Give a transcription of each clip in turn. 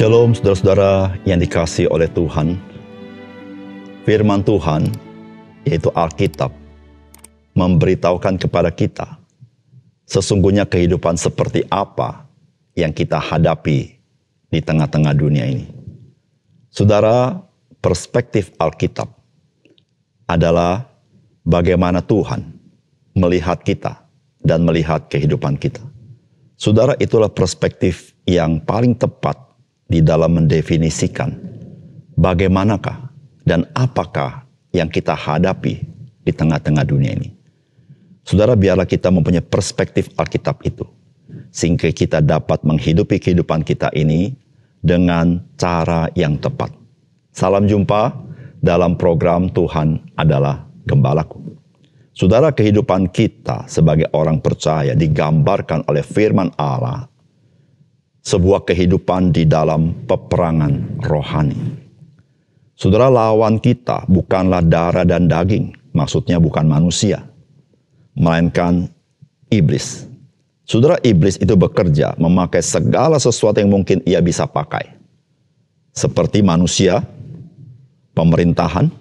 Shalom saudara-saudara yang dikasihi oleh Tuhan. Firman Tuhan, yaitu Alkitab, memberitahukan kepada kita sesungguhnya kehidupan seperti apa yang kita hadapi di tengah-tengah dunia ini. Saudara, perspektif Alkitab adalah bagaimana Tuhan melihat kita dan melihat kehidupan kita. Saudara, itulah perspektif yang paling tepat di dalam mendefinisikan bagaimanakah dan apakah yang kita hadapi di tengah-tengah dunia ini. Saudara, biarlah kita mempunyai perspektif Alkitab itu, sehingga kita dapat menghidupi kehidupan kita ini dengan cara yang tepat. Salam jumpa dalam program Tuhan adalah Gembalaku. Saudara, kehidupan kita sebagai orang percaya digambarkan oleh firman Allah, sebuah kehidupan di dalam peperangan rohani. Saudara, lawan kita bukanlah darah dan daging, maksudnya bukan manusia, melainkan iblis. Saudara, iblis itu bekerja memakai segala sesuatu yang mungkin ia bisa pakai. Seperti manusia, pemerintahan,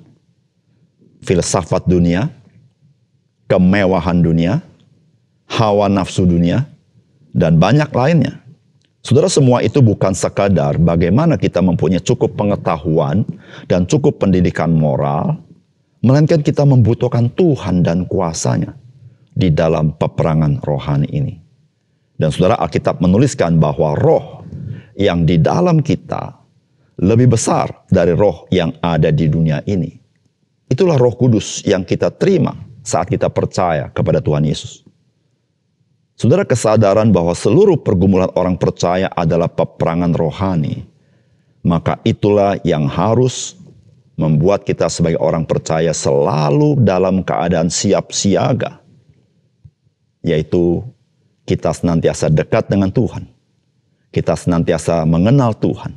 filsafat dunia, kemewahan dunia, hawa nafsu dunia, dan banyak lainnya. Saudara, semua itu bukan sekadar bagaimana kita mempunyai cukup pengetahuan dan cukup pendidikan moral, melainkan kita membutuhkan Tuhan dan kuasa-Nya di dalam peperangan rohani ini. Dan saudara, Alkitab menuliskan bahwa roh yang di dalam kita lebih besar dari roh yang ada di dunia ini. Itulah Roh Kudus yang kita terima saat kita percaya kepada Tuhan Yesus. Saudara, kesadaran bahwa seluruh pergumulan orang percaya adalah peperangan rohani, maka itulah yang harus membuat kita sebagai orang percaya selalu dalam keadaan siap siaga, yaitu kita senantiasa dekat dengan Tuhan, kita senantiasa mengenal Tuhan,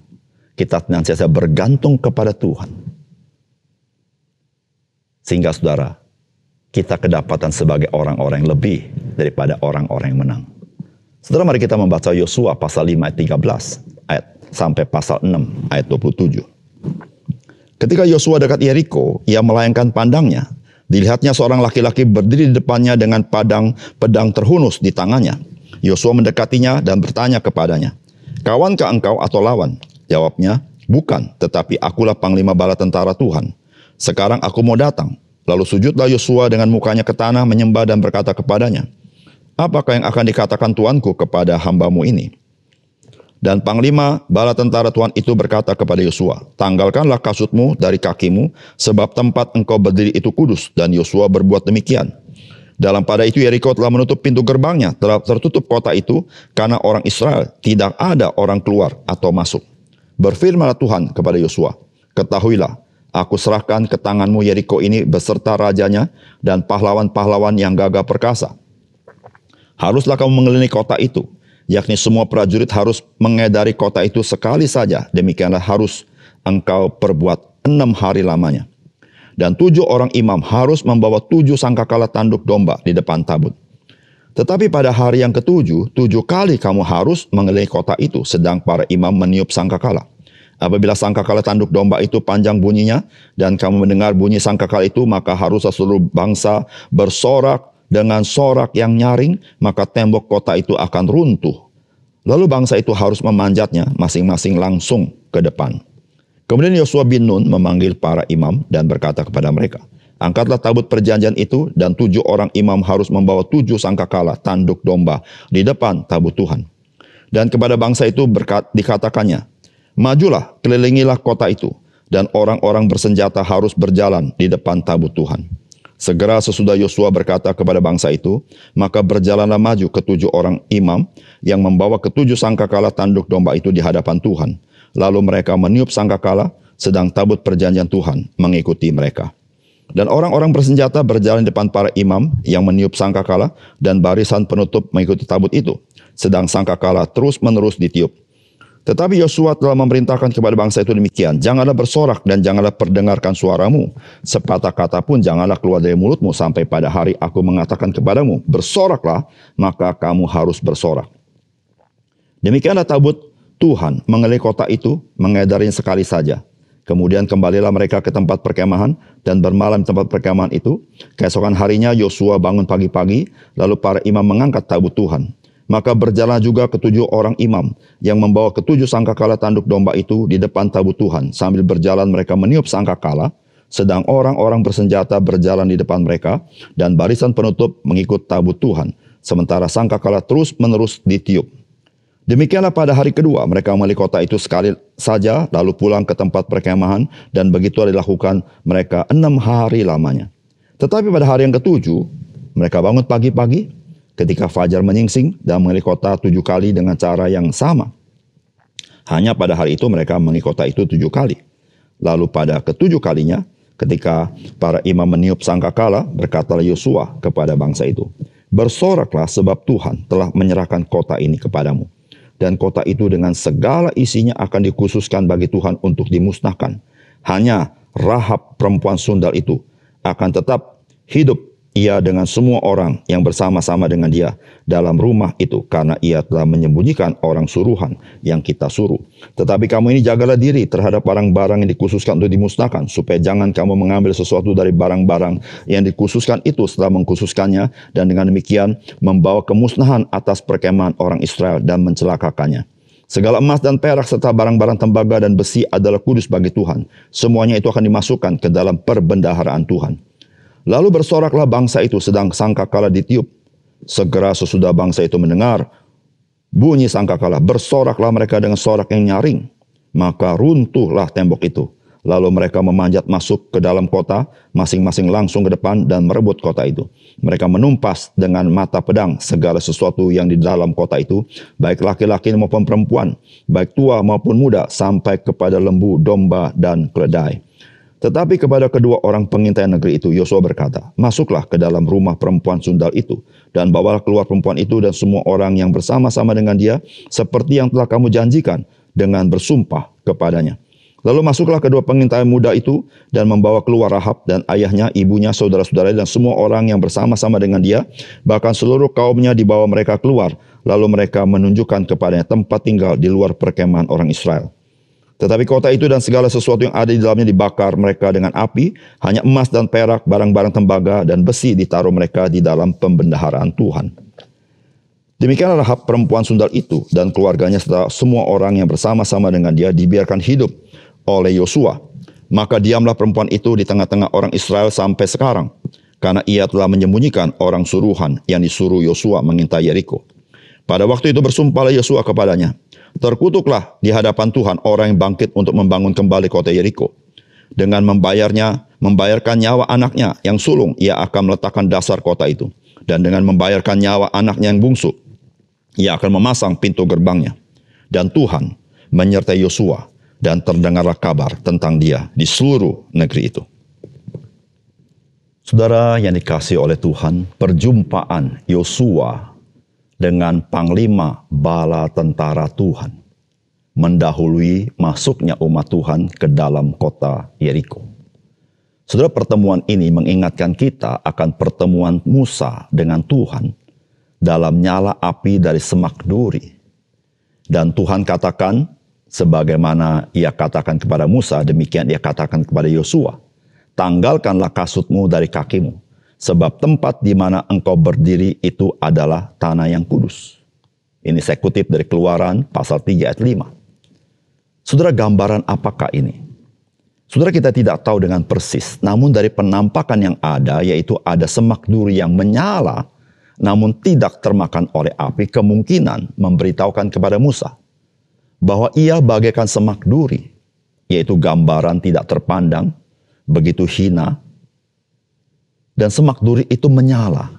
kita senantiasa bergantung kepada Tuhan, sehingga saudara, kita kedapatan sebagai orang-orang yang lebih daripada orang-orang yang menang. Saudara, mari kita membaca Yosua pasal 5 ayat 13 ayat sampai pasal 6 ayat 27. Ketika Yosua dekat Yeriko, ia melayangkan pandangnya. Dilihatnya seorang laki-laki berdiri di depannya dengan pedang terhunus di tangannya. Yosua mendekatinya dan bertanya kepadanya, "Kawankah engkau atau lawan?" Jawabnya, "Bukan, tetapi akulah panglima bala tentara Tuhan. Sekarang aku mau datang." Lalu sujudlah Yosua dengan mukanya ke tanah, menyembah dan berkata kepadanya, "Apakah yang akan dikatakan Tuanku kepada hambamu ini?" Dan panglima bala tentara Tuhan itu berkata kepada Yosua, "Tanggalkanlah kasutmu dari kakimu, sebab tempat engkau berdiri itu kudus." Dan Yosua berbuat demikian. Dalam pada itu Yeriko telah menutup pintu gerbangnya, telah tertutup kota itu, karena orang Israel tidak ada orang keluar atau masuk. Berfirmanlah Tuhan kepada Yosua, "Ketahuilah, aku serahkan ke tanganmu Yeriko ini beserta rajanya dan pahlawan-pahlawan yang gagah perkasa. Haruslah kamu mengelilingi kota itu, yakni semua prajurit harus mengedari kota itu sekali saja. Demikianlah harus engkau perbuat 6 hari lamanya. Dan 7 orang imam harus membawa 7 sangkakala tanduk domba di depan tabut. Tetapi pada hari yang ke-7, 7 kali kamu harus mengelilingi kota itu, sedang para imam meniup sangkakala. Apabila sangkakala tanduk domba itu panjang bunyinya, dan kamu mendengar bunyi sangkakala itu, maka haruslah seluruh bangsa bersorak dengan sorak yang nyaring, maka tembok kota itu akan runtuh. Lalu bangsa itu harus memanjatnya masing-masing langsung ke depan." Kemudian Yosua bin Nun memanggil para imam dan berkata kepada mereka, "Angkatlah tabut perjanjian itu, dan 7 orang imam harus membawa 7 sangkakala tanduk domba di depan tabut Tuhan. Dan kepada bangsa itu dikatakannya, majulah, kelilingilah kota itu, dan orang-orang bersenjata harus berjalan di depan tabut Tuhan." Segera sesudah Yosua berkata kepada bangsa itu, maka berjalanlah maju ke-7 orang imam yang membawa ke-7 sangkakala tanduk domba itu di hadapan Tuhan. Lalu mereka meniup sangkakala, sedang tabut perjanjian Tuhan mengikuti mereka. Dan orang-orang bersenjata berjalan di depan para imam yang meniup sangkakala, dan barisan penutup mengikuti tabut itu, sedang sangkakala terus-menerus ditiup. Tetapi Yosua telah memerintahkan kepada bangsa itu demikian, "Janganlah bersorak dan janganlah perdengarkan suaramu. Sepatah kata pun janganlah keluar dari mulutmu sampai pada hari aku mengatakan kepadamu, bersoraklah, maka kamu harus bersorak." Demikianlah tabut Tuhan mengelilingi kota itu, mengedarinya sekali saja. Kemudian kembalilah mereka ke tempat perkemahan dan bermalam di tempat perkemahan itu. Keesokan harinya Yosua bangun pagi-pagi, lalu para imam mengangkat tabut Tuhan. Maka berjalan juga ketujuh orang imam yang membawa ketujuh sangkakala tanduk domba itu di depan tabut Tuhan. Sambil berjalan mereka meniup sangkakala, sedang orang-orang bersenjata berjalan di depan mereka dan barisan penutup mengikut tabut Tuhan. Sementara sangkakala terus-menerus ditiup. Demikianlah pada hari kedua mereka mengelilingi kota itu sekali saja lalu pulang ke tempat perkemahan dan begitu dilakukan mereka 6 hari lamanya. Tetapi pada hari yang ketujuh mereka bangun pagi-pagi ketika fajar menyingsing dan mengelilingi kota 7 kali dengan cara yang sama. Hanya pada hari itu mereka mengelilingi kota itu 7 kali. Lalu pada ketujuh kalinya ketika para imam meniup sangkakala berkatalah Yosua kepada bangsa itu, "Bersoraklah sebab Tuhan telah menyerahkan kota ini kepadamu. Dan kota itu dengan segala isinya akan dikhususkan bagi Tuhan untuk dimusnahkan. Hanya Rahab perempuan sundal itu akan tetap hidup, ia dengan semua orang yang bersama-sama dengan dia dalam rumah itu, karena ia telah menyembunyikan orang suruhan yang kita suruh. Tetapi kamu ini jagalah diri terhadap barang-barang yang dikhususkan untuk dimusnahkan, supaya jangan kamu mengambil sesuatu dari barang-barang yang dikhususkan itu setelah mengkhususkannya, dan dengan demikian membawa kemusnahan atas perkemahan orang Israel dan mencelakakannya. Segala emas dan perak serta barang-barang tembaga dan besi adalah kudus bagi Tuhan. Semuanya itu akan dimasukkan ke dalam perbendaharaan Tuhan." Lalu bersoraklah bangsa itu sedang sangkakala ditiup. Segera sesudah bangsa itu mendengar bunyi sangkakala, bersoraklah mereka dengan sorak yang nyaring. Maka runtuhlah tembok itu. Lalu mereka memanjat masuk ke dalam kota, masing-masing langsung ke depan dan merebut kota itu. Mereka menumpas dengan mata pedang segala sesuatu yang di dalam kota itu, baik laki-laki maupun perempuan, baik tua maupun muda, sampai kepada lembu, domba, dan keledai. Tetapi kepada kedua orang pengintai negeri itu, Yosua berkata, "Masuklah ke dalam rumah perempuan sundal itu, dan bawalah keluar perempuan itu dan semua orang yang bersama-sama dengan dia, seperti yang telah kamu janjikan dengan bersumpah kepadanya." Lalu masuklah kedua pengintai muda itu, dan membawa keluar Rahab dan ayahnya, ibunya, saudara-saudaranya, dan semua orang yang bersama-sama dengan dia, bahkan seluruh kaumnya dibawa mereka keluar. Lalu mereka menunjukkan kepadanya tempat tinggal di luar perkemahan orang Israel. Tetapi kota itu dan segala sesuatu yang ada di dalamnya dibakar mereka dengan api. Hanya emas dan perak, barang-barang tembaga dan besi ditaruh mereka di dalam pembendaharaan Tuhan. Demikianlah Rahab perempuan sundal itu dan keluarganya serta semua orang yang bersama-sama dengan dia dibiarkan hidup oleh Yosua. Maka diamlah perempuan itu di tengah-tengah orang Israel sampai sekarang, karena ia telah menyembunyikan orang suruhan yang disuruh Yosua mengintai Yeriko. Pada waktu itu bersumpahlah Yosua kepadanya, "Terkutuklah di hadapan Tuhan orang yang bangkit untuk membangun kembali kota Yeriko. Dengan membayarkan nyawa anaknya yang sulung, ia akan meletakkan dasar kota itu. Dan dengan membayarkan nyawa anaknya yang bungsu, ia akan memasang pintu gerbangnya." Dan Tuhan menyertai Yosua, dan terdengarlah kabar tentang dia di seluruh negeri itu. Saudara yang dikasihi oleh Tuhan, perjumpaan Yosua dengan panglima bala tentara Tuhan mendahului masuknya umat Tuhan ke dalam kota Yeriko. Saudara, pertemuan ini mengingatkan kita akan pertemuan Musa dengan Tuhan dalam nyala api dari semak duri. Dan Tuhan katakan, sebagaimana ia katakan kepada Musa, demikian ia katakan kepada Yosua, "Tanggalkanlah kasutmu dari kakimu, sebab tempat di mana engkau berdiri itu adalah tanah yang kudus." Ini saya kutip dari Keluaran pasal 3 ayat 5. Saudara, gambaran apakah ini? Saudara, kita tidak tahu dengan persis, namun dari penampakan yang ada, yaitu ada semak duri yang menyala, namun tidak termakan oleh api, kemungkinan memberitahukan kepada Musa bahwa ia bagaikan semak duri, yaitu gambaran tidak terpandang, begitu hina, dan semak duri itu menyala,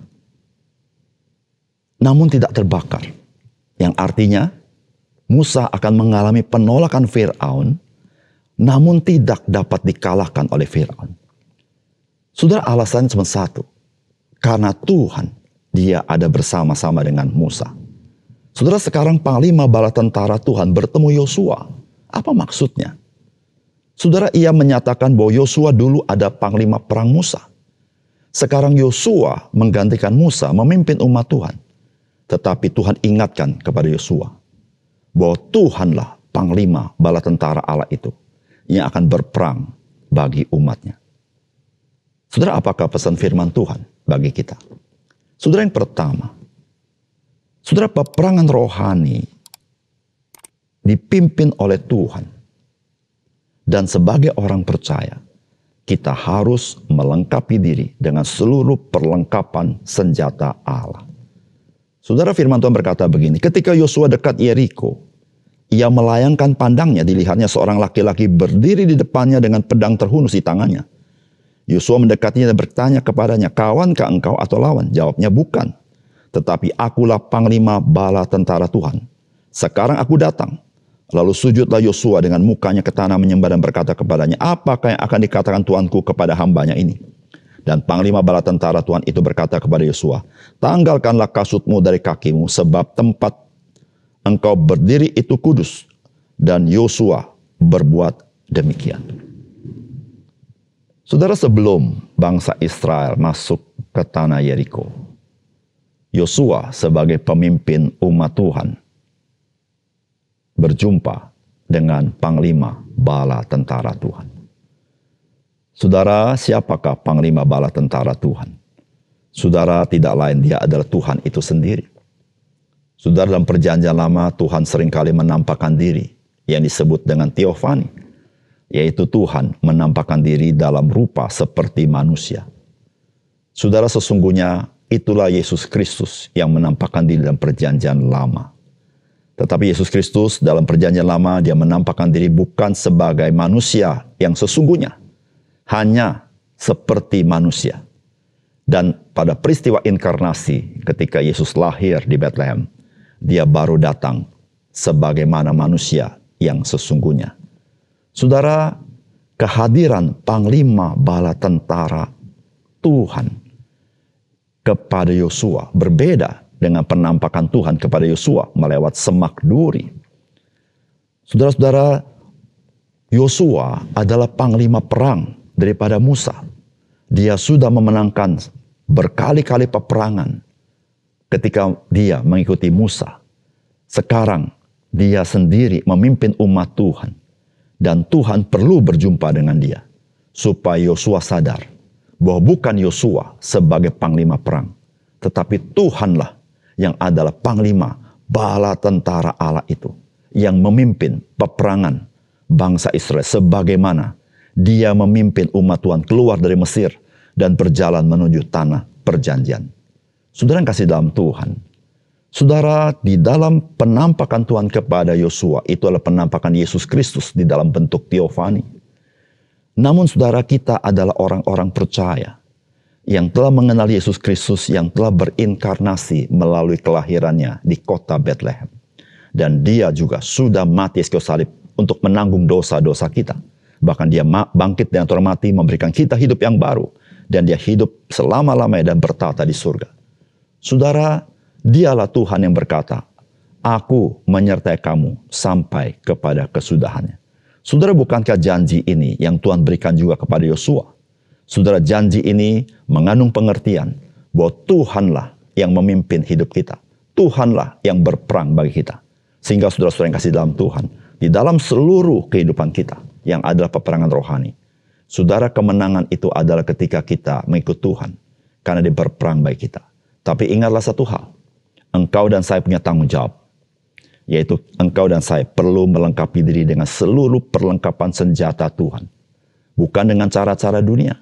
namun tidak terbakar. Yang artinya, Musa akan mengalami penolakan Firaun, namun tidak dapat dikalahkan oleh Firaun. Saudara, alasannya cuma satu, karena Tuhan, dia ada bersama-sama dengan Musa. Saudara, sekarang panglima bala tentara Tuhan bertemu Yosua. Apa maksudnya? Saudara, ia menyatakan bahwa Yosua dulu ada panglima perang Musa. Sekarang Yosua menggantikan Musa memimpin umat Tuhan. Tetapi Tuhan ingatkan kepada Yosua bahwa Tuhanlah panglima bala tentara Allah itu yang akan berperang bagi umatnya. Saudara, apakah pesan firman Tuhan bagi kita? Saudara, yang pertama, saudara, peperangan rohani dipimpin oleh Tuhan. Dan sebagai orang percaya, kita harus melengkapi diri dengan seluruh perlengkapan senjata Allah. Saudara, firman Tuhan berkata begini, ketika Yosua dekat Yeriko, ia melayangkan pandangnya, dilihatnya seorang laki-laki berdiri di depannya dengan pedang terhunus di tangannya. Yosua mendekatinya dan bertanya kepadanya, kawankah engkau atau lawan? Jawabnya, bukan, tetapi akulah panglima bala tentara Tuhan. Sekarang aku datang. Lalu sujudlah Yosua dengan mukanya ke tanah menyembah dan berkata kepadanya, apakah yang akan dikatakan Tuanku kepada hambanya ini? Dan panglima bala tentara Tuhan itu berkata kepada Yosua, tanggalkanlah kasutmu dari kakimu, sebab tempat engkau berdiri itu kudus. Dan Yosua berbuat demikian. Saudara, sebelum bangsa Israel masuk ke tanah Yeriko, Yosua sebagai pemimpin umat Tuhan berjumpa dengan panglima bala tentara Tuhan. Saudara, siapakah panglima bala tentara Tuhan? Saudara, tidak lain, dia adalah Tuhan itu sendiri. Saudara, dalam perjanjian lama Tuhan seringkali menampakkan diri yang disebut dengan teofani, yaitu Tuhan menampakkan diri dalam rupa seperti manusia. Saudara, sesungguhnya itulah Yesus Kristus yang menampakkan diri dalam perjanjian lama. Tetapi Yesus Kristus dalam perjanjian lama, dia menampakkan diri bukan sebagai manusia yang sesungguhnya, hanya seperti manusia. Dan pada peristiwa inkarnasi ketika Yesus lahir di Bethlehem, dia baru datang sebagaimana manusia yang sesungguhnya. Saudara, kehadiran panglima bala tentara Tuhan kepada Yosua berbeda dengan penampakan Tuhan kepada Yosua melewat semak duri. Saudara-saudara, Yosua adalah panglima perang daripada Musa. Dia sudah memenangkan berkali-kali peperangan ketika dia mengikuti Musa. Sekarang dia sendiri memimpin umat Tuhan. Dan Tuhan perlu berjumpa dengan dia. Supaya Yosua sadar bahwa bukan Yosua sebagai panglima perang, tetapi Tuhanlah yang adalah panglima bala tentara Allah itu, yang memimpin peperangan bangsa Israel sebagaimana dia memimpin umat Tuhan keluar dari Mesir dan berjalan menuju tanah perjanjian. Saudara yang kasih dalam Tuhan, saudara, di dalam penampakan Tuhan kepada Yosua itu adalah penampakan Yesus Kristus di dalam bentuk teofani. Namun saudara, kita adalah orang-orang percaya yang telah mengenal Yesus Kristus, yang telah berinkarnasi melalui kelahirannya di kota Bethlehem. Dan dia juga sudah mati di kayu salib untuk menanggung dosa-dosa kita. Bahkan dia bangkit dari antara mati, memberikan kita hidup yang baru. Dan dia hidup selama-lamanya dan bertata di surga. Saudara, dialah Tuhan yang berkata, aku menyertai kamu sampai kepada kesudahannya. Saudara, bukankah janji ini yang Tuhan berikan juga kepada Yosua? Saudara, janji ini mengandung pengertian bahwa Tuhanlah yang memimpin hidup kita. Tuhanlah yang berperang bagi kita. Sehingga saudara-saudara yang kasih dalam Tuhan, di dalam seluruh kehidupan kita yang adalah peperangan rohani, saudara, kemenangan itu adalah ketika kita mengikut Tuhan. Karena dia berperang bagi kita. Tapi ingatlah satu hal, engkau dan saya punya tanggung jawab. Yaitu engkau dan saya perlu melengkapi diri dengan seluruh perlengkapan senjata Tuhan. Bukan dengan cara-cara dunia.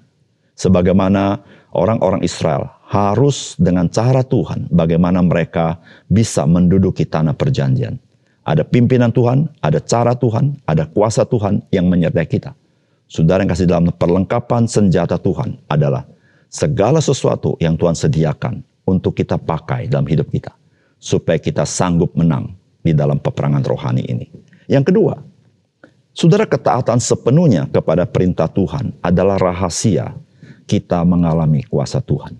Sebagaimana orang-orang Israel harus dengan cara Tuhan, bagaimana mereka bisa menduduki tanah perjanjian. Ada pimpinan Tuhan, ada cara Tuhan, ada kuasa Tuhan yang menyertai kita. Saudara yang kasih dalam perlengkapan senjata Tuhan adalah segala sesuatu yang Tuhan sediakan untuk kita pakai dalam hidup kita. Supaya kita sanggup menang di dalam peperangan rohani ini. Yang kedua, saudara, ketaatan sepenuhnya kepada perintah Tuhan adalah rahasia kita mengalami kuasa Tuhan.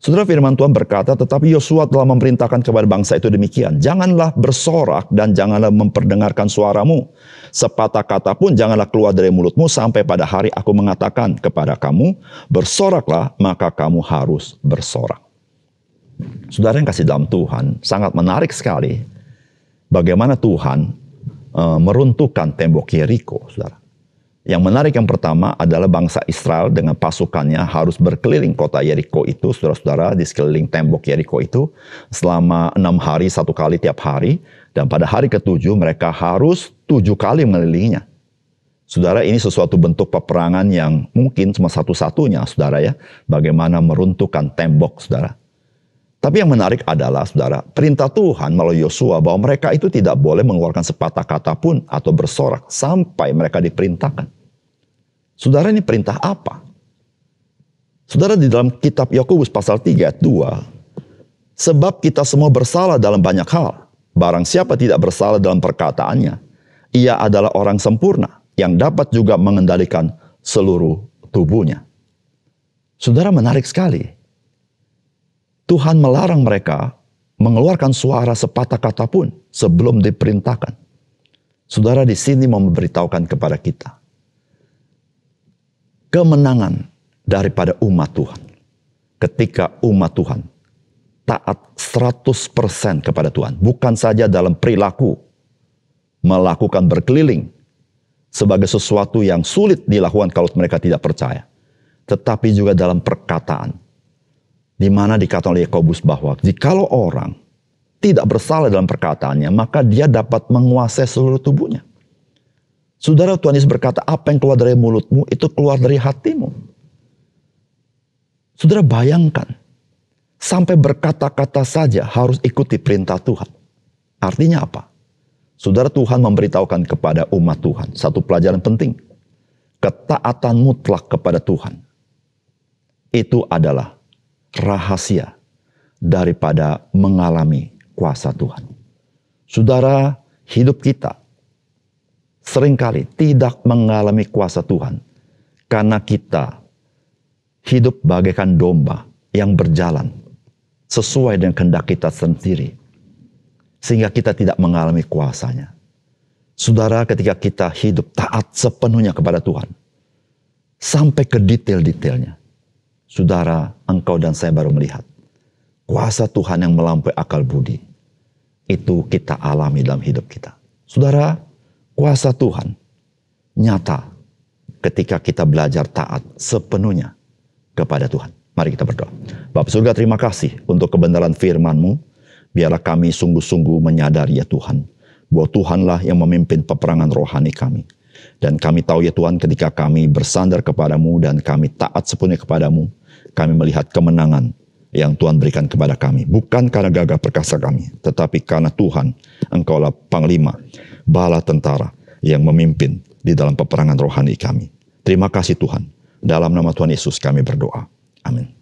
Saudara, firman Tuhan berkata, tetapi Yosua telah memerintahkan kepada bangsa itu demikian. Janganlah bersorak dan janganlah memperdengarkan suaramu. Sepatah kata pun janganlah keluar dari mulutmu sampai pada hari aku mengatakan kepada kamu, bersoraklah, maka kamu harus bersorak. Saudara yang kasih dalam Tuhan, sangat menarik sekali bagaimana Tuhan meruntuhkan tembok Yeriko, saudara. Yang menarik yang pertama adalah bangsa Israel dengan pasukannya harus berkeliling kota Yeriko itu, saudara-saudara, di sekeliling tembok Yeriko itu selama 6 hari, 1 kali tiap hari. Dan pada hari ke-7 mereka harus 7 kali mengelilinginya. Saudara, ini sesuatu bentuk peperangan yang mungkin cuma satu-satunya, saudara ya, bagaimana meruntuhkan tembok, saudara. Tapi yang menarik adalah, saudara, perintah Tuhan melalui Yosua bahwa mereka itu tidak boleh mengeluarkan sepatah kata pun atau bersorak sampai mereka diperintahkan. Saudara, ini perintah apa? Saudara, di dalam kitab Yakobus pasal 3 ayat 2, sebab kita semua bersalah dalam banyak hal. Barang siapa tidak bersalah dalam perkataannya, ia adalah orang sempurna yang dapat juga mengendalikan seluruh tubuhnya. Saudara, menarik sekali. Tuhan melarang mereka mengeluarkan suara sepatah kata pun sebelum diperintahkan. Saudara, di sini mau memberitahukan kepada kita kemenangan daripada umat Tuhan. Ketika umat Tuhan taat 100% kepada Tuhan. Bukan saja dalam perilaku, melakukan berkeliling sebagai sesuatu yang sulit dilakukan kalau mereka tidak percaya. Tetapi juga dalam perkataan. Di mana dikatakan oleh Yakobus bahwa jikalau orang tidak bersalah dalam perkataannya, maka dia dapat menguasai seluruh tubuhnya. Saudara, Tuhan Yesus berkata, apa yang keluar dari mulutmu, itu keluar dari hatimu. Saudara, bayangkan, sampai berkata-kata saja harus ikuti perintah Tuhan. Artinya apa? Saudara, Tuhan memberitahukan kepada umat Tuhan satu pelajaran penting. Ketaatan mutlak kepada Tuhan. Itu adalah rahasia daripada mengalami kuasa Tuhan. Saudara, hidup kita seringkali tidak mengalami kuasa Tuhan karena kita hidup bagaikan domba yang berjalan sesuai dengan kehendak kita sendiri, sehingga kita tidak mengalami kuasanya. Saudara, ketika kita hidup taat sepenuhnya kepada Tuhan, sampai ke detail-detailnya, saudara, engkau dan saya baru melihat kuasa Tuhan yang melampaui akal budi. Itu kita alami dalam hidup kita. Saudara, kuasa Tuhan nyata ketika kita belajar taat sepenuhnya kepada Tuhan. Mari kita berdoa. Bapa surga, terima kasih untuk kebenaran firman-Mu. Biarlah kami sungguh-sungguh menyadari ya Tuhan, bahwa Tuhanlah yang memimpin peperangan rohani kami. Dan kami tahu ya Tuhan, ketika kami bersandar kepadamu dan kami taat sepenuhnya kepadamu, kami melihat kemenangan yang Tuhan berikan kepada kami. Bukan karena gagah perkasa kami, tetapi karena Tuhan, Engkaulah panglima, bala tentara yang memimpin di dalam peperangan rohani kami. Terima kasih Tuhan. Dalam nama Tuhan Yesus kami berdoa. Amin.